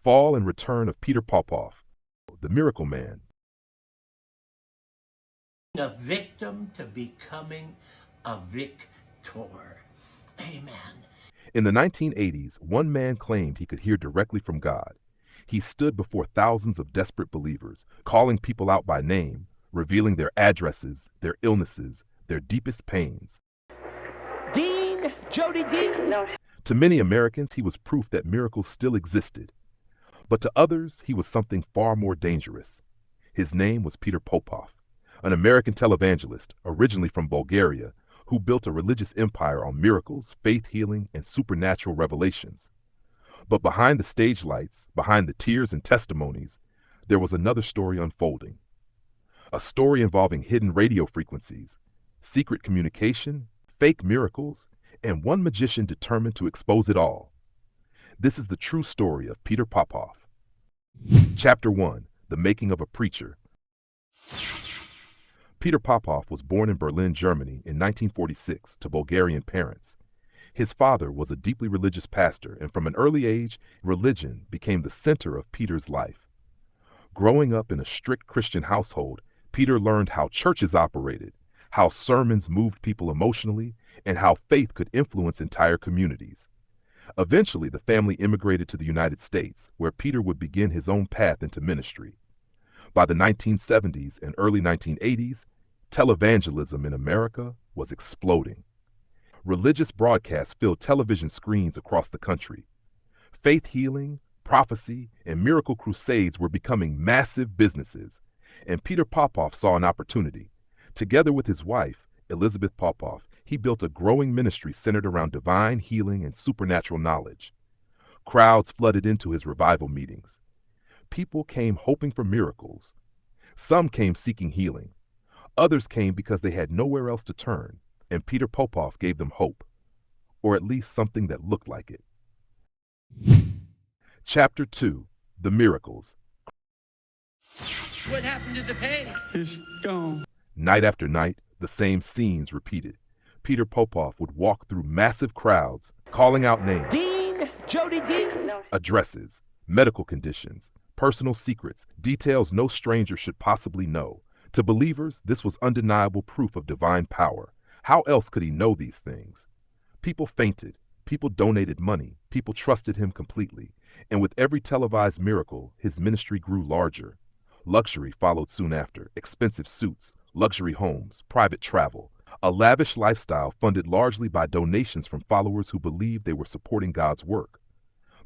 fall and return of Peter Popoff, the miracle man. A victim to becoming a victor. Amen. In the 1980s, one man claimed he could hear directly from God. He stood before thousands of desperate believers, calling people out by name, revealing their addresses, their illnesses, their deepest pains. Dean, Jody Dean. No. To many Americans, he was proof that miracles still existed. But to others, he was something far more dangerous. His name was Peter Popoff, an American televangelist originally from Bulgaria, who built a religious empire on miracles, faith healing, and supernatural revelations. But behind the stage lights, behind the tears and testimonies, there was another story unfolding. A story involving hidden radio frequencies, secret communication, fake miracles, and one magician determined to expose it all. This is the true story of Peter Popoff. Chapter 1: The Making of a Preacher. Peter Popoff was born in Berlin, Germany in 1946 to Bulgarian parents. His father was a deeply religious pastor, and from an early age, religion became the center of Peter's life. Growing up in a strict Christian household, Peter learned how churches operated, how sermons moved people emotionally, and how faith could influence entire communities. Eventually, the family immigrated to the United States, where Peter would begin his own path into ministry. By the 1970s and early 1980s, televangelism in America was exploding. Religious broadcasts filled television screens across the country. Faith healing, prophecy, and miracle crusades were becoming massive businesses, and Peter Popoff saw an opportunity. Together with his wife, Elizabeth Popoff, he built a growing ministry centered around divine healing and supernatural knowledge. Crowds flooded into his revival meetings. People came hoping for miracles. Some came seeking healing. Others came because they had nowhere else to turn, and Peter Popoff gave them hope, or at least something that looked like it. Chapter 2: The Miracles. What happened to the pain? It's gone. Night after night, the same scenes repeated. Peter Popoff would walk through massive crowds, calling out names, Dean, Jody Dean. addresses, medical conditions, personal secrets, details no stranger should possibly know. To believers, this was undeniable proof of divine power. How else could he know these things? People fainted, people donated money, people trusted him completely. And with every televised miracle, his ministry grew larger. Luxury followed soon after, expensive suits, luxury homes, private travel, a lavish lifestyle funded largely by donations from followers who believed they were supporting God's work.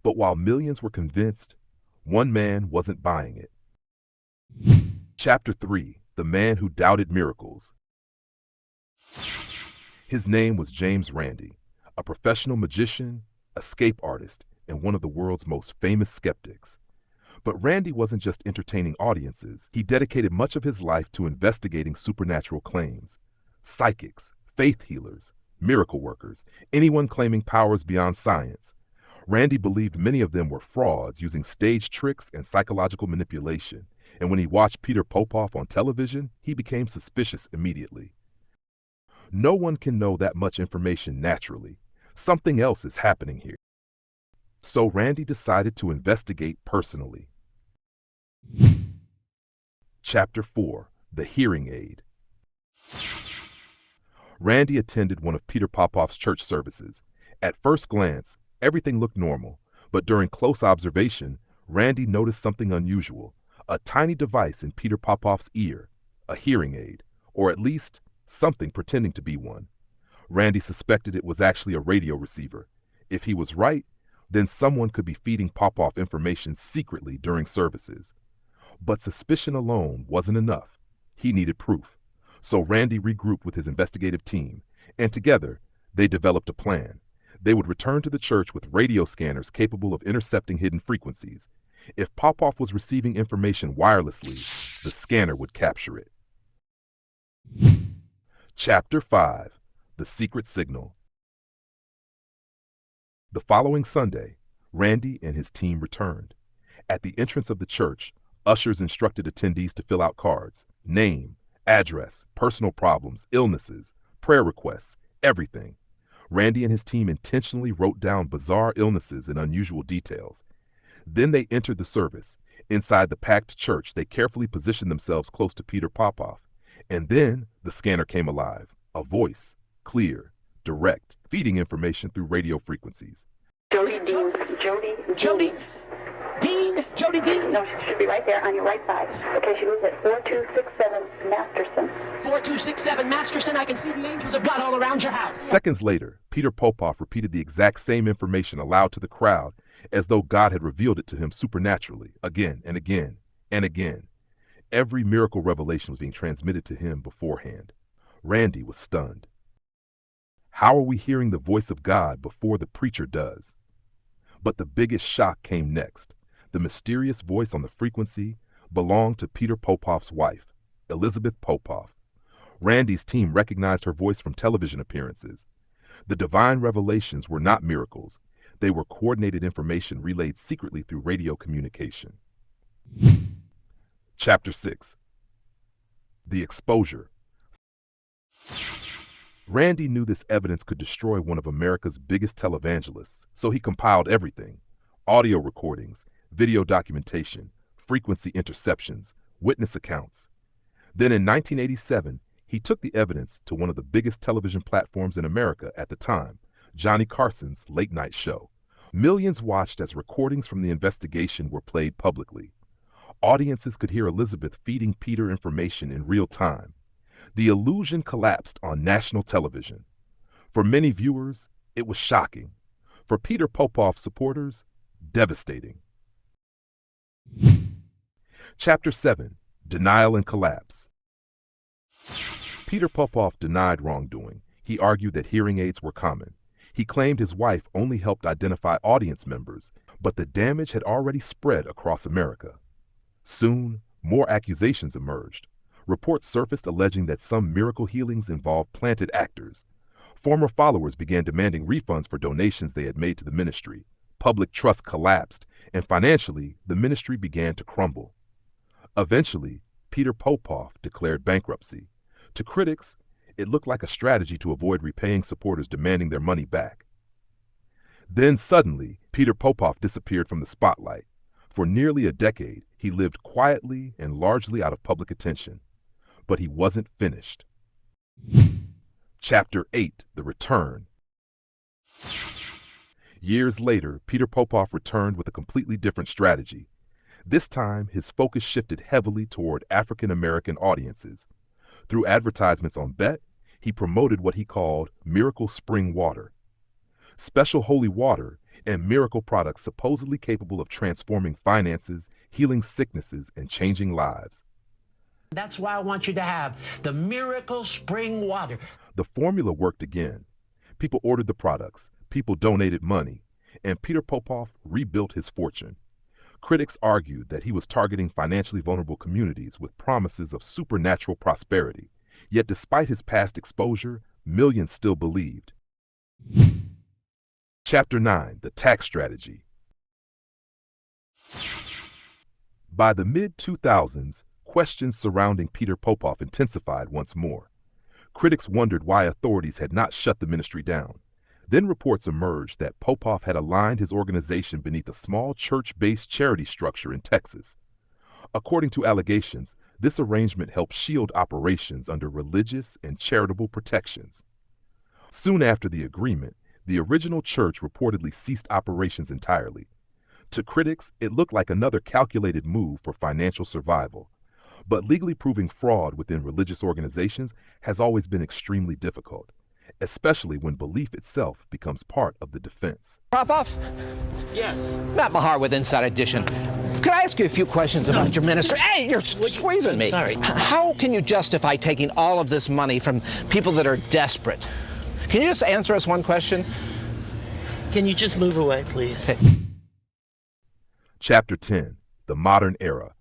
But while millions were convinced, one man wasn't buying it. Chapter 3: The Man Who Doubted Miracles. His name was James Randi, a professional magician, escape artist, and one of the world's most famous skeptics. But Randi wasn't just entertaining audiences. He dedicated much of his life to investigating supernatural claims. Psychics, faith healers, miracle workers, anyone claiming powers beyond science. Randi believed many of them were frauds using stage tricks and psychological manipulation, and when he watched Peter Popoff on television, he became suspicious immediately. No one can know that much information naturally. Something else is happening here. So Randi decided to investigate personally. Chapter 4: The Hearing Aid. Randi attended one of Peter Popoff's church services. At first glance, everything looked normal, but during close observation, Randi noticed something unusual: a tiny device in Peter Popoff's ear, a hearing aid, or at least something pretending to be one. Randi suspected it was actually a radio receiver. If he was right, then someone could be feeding Popoff information secretly during services. But suspicion alone wasn't enough. He needed proof. So Randi regrouped with his investigative team, and together they developed a plan. They would return to the church with radio scanners capable of intercepting hidden frequencies. If Popoff was receiving information wirelessly, the scanner would capture it. Chapter 5: The Secret Signal. The following Sunday, Randi and his team returned. At the entrance of the church, ushers instructed attendees to fill out cards: name, address, personal problems, illnesses, prayer requests, everything. Randi and his team intentionally wrote down bizarre illnesses and unusual details. Then they entered the service. Inside the packed church, they carefully positioned themselves close to Peter Popoff. And then the scanner came alive. A voice, clear, direct, feeding information through radio frequencies. Jody Dean. Jody Dean. Jody Dean. No, she should be right there on your right side. Okay, she lives at 4267 Masterson. 4267 Masterson. I can see the angels of God all around your house. Seconds later, Peter Popoff repeated the exact same information aloud to the crowd as though God had revealed it to him supernaturally, again and again and again. Every miracle revelation was being transmitted to him beforehand. Randi was stunned. How are we hearing the voice of God before the preacher does? But the biggest shock came next. The mysterious voice on the frequency belonged to Peter Popoff's wife, Elizabeth Popoff. Randi's team recognized her voice from television appearances. The divine revelations were not miracles. They were coordinated information relayed secretly through radio communication. Chapter 6. The Exposure. Randi knew this evidence could destroy one of America's biggest televangelists, so he compiled everything: audio recordings, video documentation, frequency interceptions, witness accounts. Then in 1987, he took the evidence to one of the biggest television platforms in America at the time, Johnny Carson's late night show. Millions watched as recordings from the investigation were played publicly. Audiences could hear Elizabeth feeding Peter information in real time. The illusion collapsed on national television. For many viewers, it was shocking. For Peter Popoff supporters, devastating. Chapter 7. Denial and Collapse. Peter Popoff denied wrongdoing. He argued that hearing aids were common. He claimed his wife only helped identify audience members, but the damage had already spread across America. Soon, more accusations emerged. Reports surfaced alleging that some miracle healings involved planted actors. Former followers began demanding refunds for donations they had made to the ministry. Public trust collapsed, and financially, the ministry began to crumble. Eventually, Peter Popoff declared bankruptcy. To critics, it looked like a strategy to avoid repaying supporters demanding their money back. Then suddenly, Peter Popoff disappeared from the spotlight. For nearly a decade, he lived quietly and largely out of public attention. But he wasn't finished. Chapter 8. The Return. Years later, Peter Popoff returned with a completely different strategy. This time, his focus shifted heavily toward African American audiences. Through advertisements on Bet, he promoted what he called miracle spring water, special holy water, and miracle products supposedly capable of transforming finances, healing sicknesses, and changing lives. That's why I want you to have the miracle spring water. The formula worked again. People ordered the products, people donated money, and Peter Popoff rebuilt his fortune. Critics argued that he was targeting financially vulnerable communities with promises of supernatural prosperity. Yet despite his past exposure, millions still believed. Chapter 9. The Tax Strategy. By the mid-2000s, questions surrounding Peter Popoff intensified once more. Critics wondered why authorities had not shut the ministry down. Then reports emerged that Popoff had aligned his organization beneath a small church-based charity structure in Texas. According to allegations, this arrangement helped shield operations under religious and charitable protections. Soon after the agreement, the original church reportedly ceased operations entirely. To critics, it looked like another calculated move for financial survival. But legally proving fraud within religious organizations has always been extremely difficult, especially when belief itself becomes part of the defense. Popoff? Yes. Matt Mahar with Inside Edition. Could I ask you a few questions about your ministry? Hey, you're squeezing me. Sorry. How can you justify taking all of this money from people that are desperate? Can you just answer us one question? Can you just move away, please? Chapter 10. The Modern Era.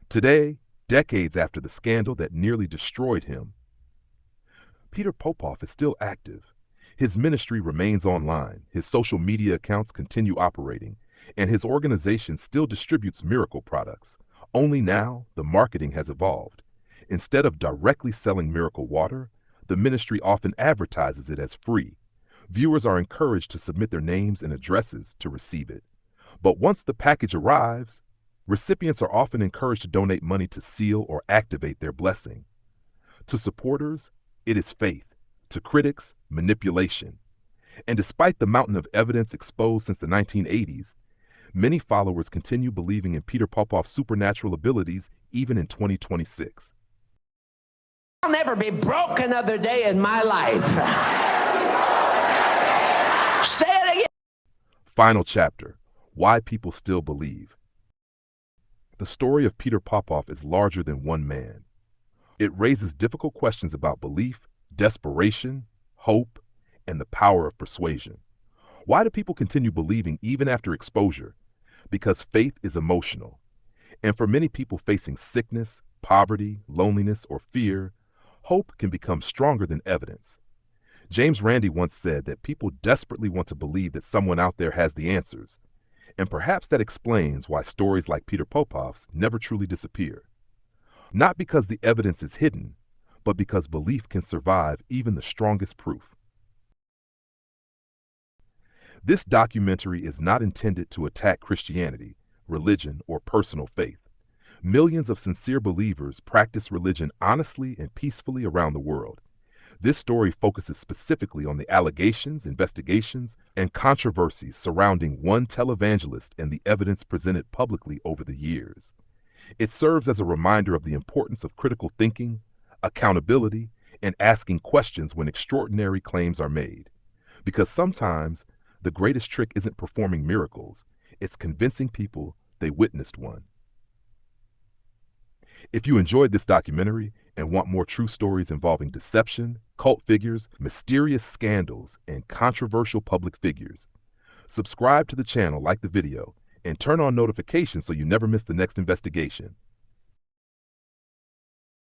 Today, decades after the scandal that nearly destroyed him, Peter Popoff is still active. His ministry remains online, his social media accounts continue operating, and his organization still distributes miracle products. Only now, the marketing has evolved. Instead of directly selling miracle water, the ministry often advertises it as free. Viewers are encouraged to submit their names and addresses to receive it. But once the package arrives, recipients are often encouraged to donate money to seal or activate their blessing. To supporters, it is faith. To critics, manipulation. And despite the mountain of evidence exposed since the 1980s, many followers continue believing in Peter Popoff's supernatural abilities even in 2026. I'll never be broke another day in my life. Say it again. Final chapter: Why People Still Believe. The story of Peter Popoff is larger than one man. It raises difficult questions about belief, desperation, hope, and the power of persuasion. Why do people continue believing even after exposure? Because faith is emotional. And for many people facing sickness, poverty, loneliness, or fear, hope can become stronger than evidence. James Randi once said that people desperately want to believe that someone out there has the answers. And perhaps that explains why stories like Peter Popoff's never truly disappear. Not because the evidence is hidden, but because belief can survive even the strongest proof. This documentary is not intended to attack Christianity, religion, or personal faith. Millions of sincere believers practice religion honestly and peacefully around the world. This story focuses specifically on the allegations, investigations, and controversies surrounding one televangelist and the evidence presented publicly over the years. It serves as a reminder of the importance of critical thinking, accountability, and asking questions when extraordinary claims are made. Because sometimes the greatest trick isn't performing miracles, it's convincing people they witnessed one. If you enjoyed this documentary and want more true stories involving deception, cult figures, mysterious scandals, and controversial public figures, subscribe to the channel, like the video, and turn on notifications so you never miss the next investigation.